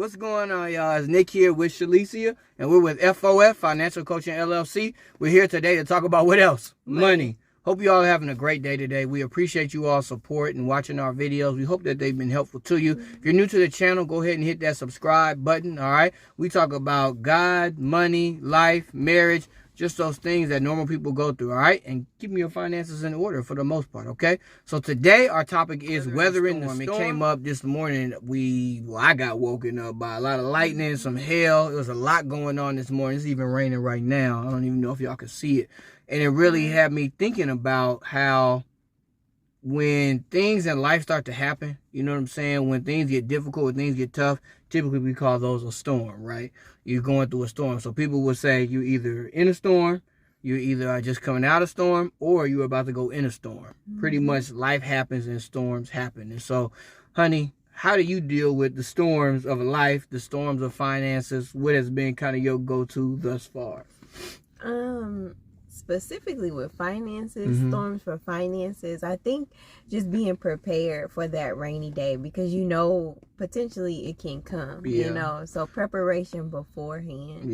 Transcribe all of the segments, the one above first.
What's going on, y'all? It's Nick here with Shalicia, and we're with F.O.F, Financial Coaching LLC. We're here today to talk about what else? Money. Hope you all are having a great day today. We appreciate you all support and watching our videos. We hope that they've been helpful to you. If you're new to the channel, go ahead and hit that subscribe button, all right? We talk about God, money, life, marriage, just those things that normal people go through, all right? And keeping your finances in order for the most part, okay? So today our topic is weathering the storm. It came up this morning. I got woken up by a lot of lightning, some hail. There was a lot going on this morning. It's even raining right now. I don't even know if y'all can see it. And it really had me thinking about how when things in life start to happen, you know what I'm saying? When things get difficult, when things get tough, typically we call those a storm, right? You're going through a storm. So people would say you're either in a storm, you either are just coming out of a storm, or you're about to go in a storm. Pretty much life happens and storms happen. And so, honey, how do you deal with the storms of life, the storms of finances? What has been kind of your go-to thus far? Specifically with finances, storms for finances, I think just being prepared for that rainy day, because potentially it can come, so preparation beforehand.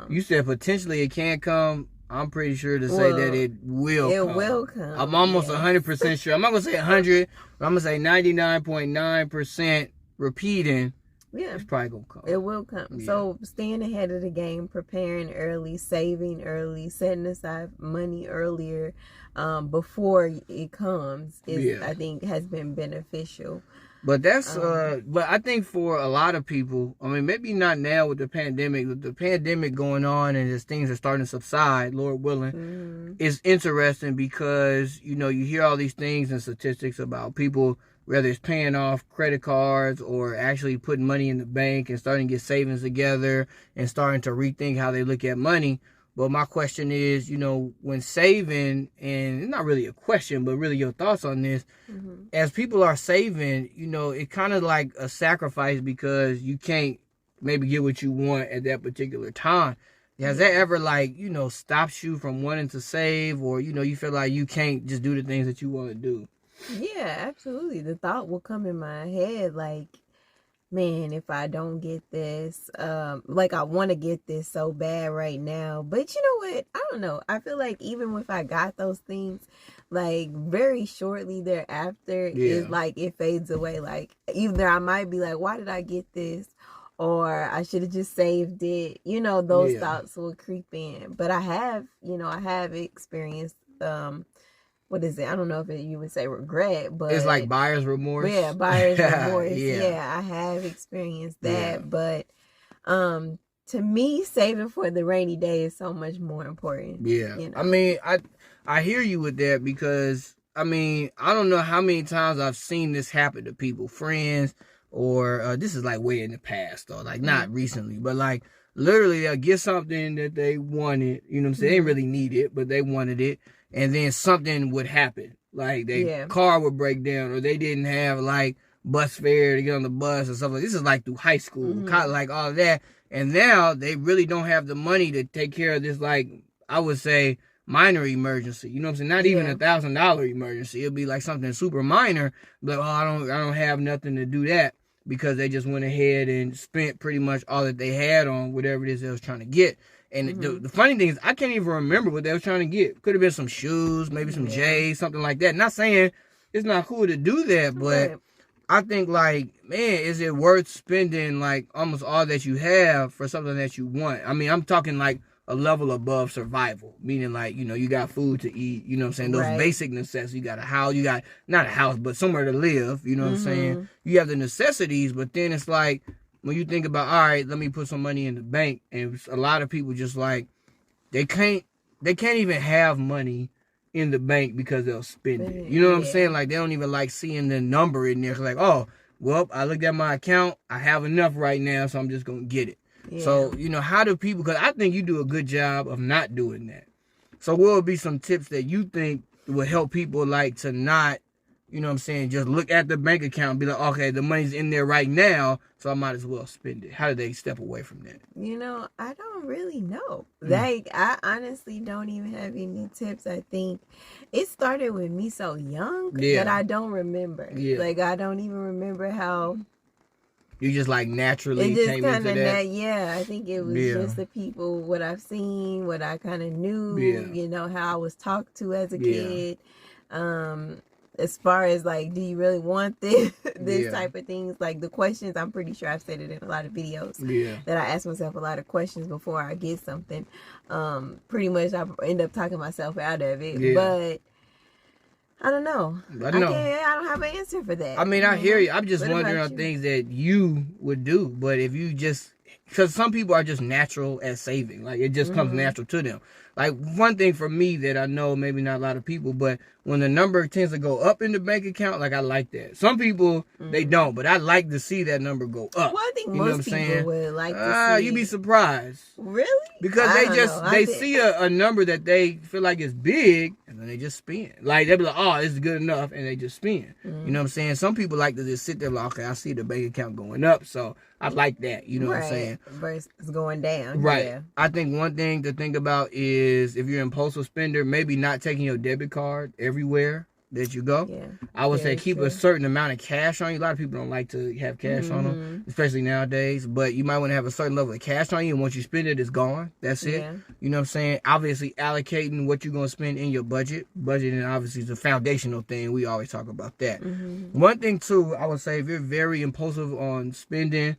You said potentially it can come. I'm pretty sure to say that it will come. I'm almost 100% sure. I'm not going to say 100, but I'm going to say 99.9% repeating. It's probably going to come. It will come. So staying ahead of the game, preparing early, saving early, setting aside money earlier before it comes I think has been beneficial. But that's but I think for a lot of people, I mean, maybe not now with the pandemic going on and as things are starting to subside, Lord willing, it's interesting because, you hear all these things and statistics about people, whether it's paying off credit cards or actually putting money in the bank and starting to get savings together and starting to rethink how they look at money. But my question is, when saving, and it's not really a question, but really your thoughts on this, as people are saving, it's kind of like a sacrifice because you can't maybe get what you want at that particular time. Has that ever stopped you from wanting to save, or, you feel like you can't just do the things that you want to do? Yeah, absolutely. The thought will come in my head like, man, if I don't get this, I want to get this so bad right now. But you know what? I don't know. I feel like even if I got those things, very shortly thereafter, it's like it fades away. Like either I might be like, why did I get this? Or I should have just saved it. Those thoughts will creep in. But I have experienced what is it? I don't know if you would say regret, but it's like buyer's remorse. Yeah, buyer's remorse. I have experienced that. But to me, saving for the rainy day is so much more important. I mean, I hear you with that because I don't know how many times I've seen this happen to people, friends, or this is like way in the past though, not recently, but literally they'll get something that they wanted, you know what I'm saying? They didn't really need it, but they wanted it. And then something would happen. Their car would break down, or they didn't have bus fare to get on the bus or something. This is through high school, all of that. And now they really don't have the money to take care of this, I would say, minor emergency. You know what I'm saying? Not even $1,000 emergency. It'll be something super minor. But I don't have nothing to do that, because they just went ahead and spent pretty much all that they had on whatever it is they was trying to get. And the funny thing is, I can't even remember what they were trying to get. Could have been some shoes, maybe some J's, something like that. Not saying it's not cool to do that, but I think, man, is it worth spending, almost all that you have for something that you want? I mean, I'm talking, a level above survival, meaning, you got food to eat, you know what I'm saying? Those basic necessities. You got a house, you got, not a house, but somewhere to live, you know what I'm saying? You have the necessities, but then it's when you think about, all right, let me put some money in the bank, and a lot of people just they can't even have money in the bank because they'll spend it. You know what I'm saying? They don't even seeing the number in there. Oh, well, I looked at my account, I have enough right now, so I'm just going to get it. So, how do people, because I think you do a good job of not doing that. So what would be some tips that you think would help people to not, you know what I'm saying, just look at the bank account and be like, okay, the money's in there right now, so I might as well spend it? How do they step away from that? I don't really know. I honestly don't even have any tips. I think it started with me so young that I don't remember. I don't even remember how You just like naturally it just came into that. Yeah, I think it was just the people, what I've seen, what I kind of knew, you know, how I was talked to as a kid. As far as like, do you really want this type of things? Like the questions, I'm pretty sure I've said it in a lot of videos that I ask myself a lot of questions before I get something. Pretty much I end up talking myself out of it, but I don't know. I don't have an answer for that. I mean, I hear you. I'm just wondering on things that you would do. But if you just, because some people are just natural at saving. Like, it just comes natural to them. Like, one thing for me that I know, maybe not a lot of people, but when the number tends to go up in the bank account, like, I like that. Some people, they don't, but I like to see that number go up. Well, I think most people would like to see. You'd be surprised. Really? Because they see a number that they feel like is big, and then they just spend. Like, they'll be like, oh, this is good enough, and they just spend. You know what I'm saying? Some people like to just sit there like, okay, I see the bank account going up, so I like that. You know what I'm saying? Versus going down. Right. Yeah. I think one thing to think about is if you're an impulsive spender, maybe not taking your debit card everywhere that you go. Yeah. I would say keep a certain amount of cash on you. A lot of people don't like to have cash on them, especially nowadays. But you might want to have a certain level of cash on you, and once you spend it, it's gone. That's it. Yeah. You know what I'm saying? Obviously, allocating what you're going to spend in your budget. Budgeting, obviously, is a foundational thing. We always talk about that. One thing, too, I would say if you're very impulsive on spending,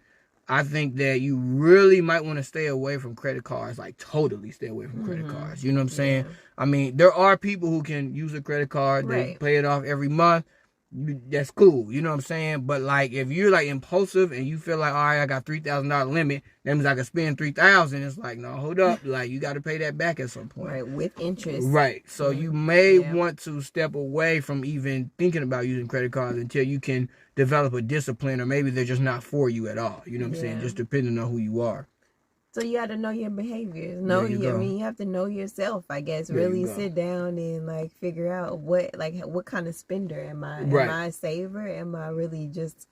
I think that you really might want to stay away from credit cards, like totally stay away from credit cards. You know what I'm saying? Yeah. I mean, there are people who can use a credit card, they pay it off every month. That's cool. You know what I'm saying? But like, if you're like impulsive and you feel like, all right, I got $3,000 limit, that means I can spend $3,000. It's like, no, hold up. Like, you got to pay that back at some point. Right, with interest. Right. So you may want to step away from even thinking about using credit cards until you can develop a discipline, or maybe they're just not for you at all. You know what I'm saying? Just depending on who you are. So you got to know your behaviors. You have to know yourself, I guess. Really sit down and like figure out what kind of spender am I? Am I a saver? Am I really just,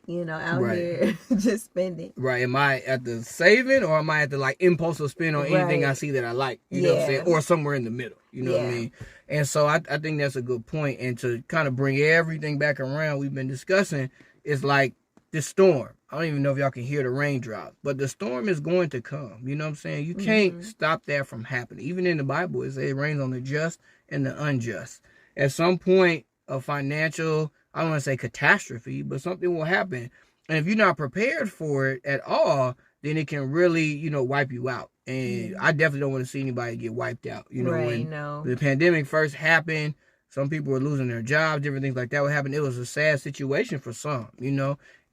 out here just spending? Right. Am I at the saving, or am I at the like impulsive spend on anything I see that I like? You know what I'm saying? Or somewhere in the middle. You know what I mean? And so I think that's a good point. And to kind of bring everything back around, we've been discussing, is like this storm. I don't even know if y'all can hear the raindrops, but the storm is going to come. You know what I'm saying? You can't stop that from happening. Even in the Bible, it says it rains on the just and the unjust. At some point, a financial, I don't want to say catastrophe, but something will happen. And if you're not prepared for it at all, then it can really, wipe you out. And I definitely don't want to see anybody get wiped out. When the pandemic first happened, some people were losing their jobs, different things like that would happen. It was a sad situation for some,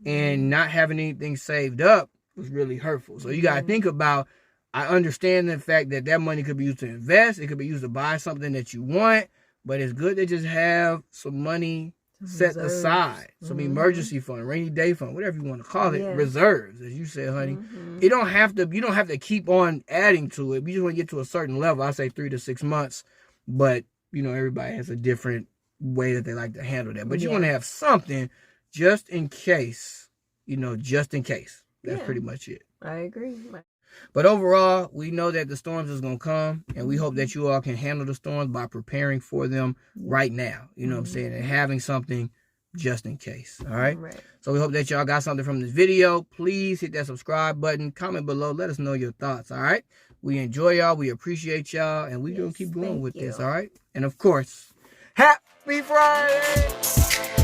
and not having anything saved up was really hurtful. So you got to think about, I understand the fact that money could be used to invest. It could be used to buy something that you want, but it's good to just have some money set aside. Some emergency fund, rainy day fund, whatever you want to call it, reserves, as you said, honey. You don't have to keep on adding to it. You just want to get to a certain level. I say 3 to 6 months, but everybody has a different way that they like to handle that. But you want to have something just in case, just in case. That's pretty much it. I agree. But overall, we know that the storms is going to come, and we hope that you all can handle the storms by preparing for them right now. You know what I'm saying? And having something just in case. All right? So we hope that y'all got something from this video. Please hit that subscribe button. Comment below. Let us know your thoughts. All right? We enjoy y'all. We appreciate y'all. And we're going to keep going with this. All right? And of course, happy Friday!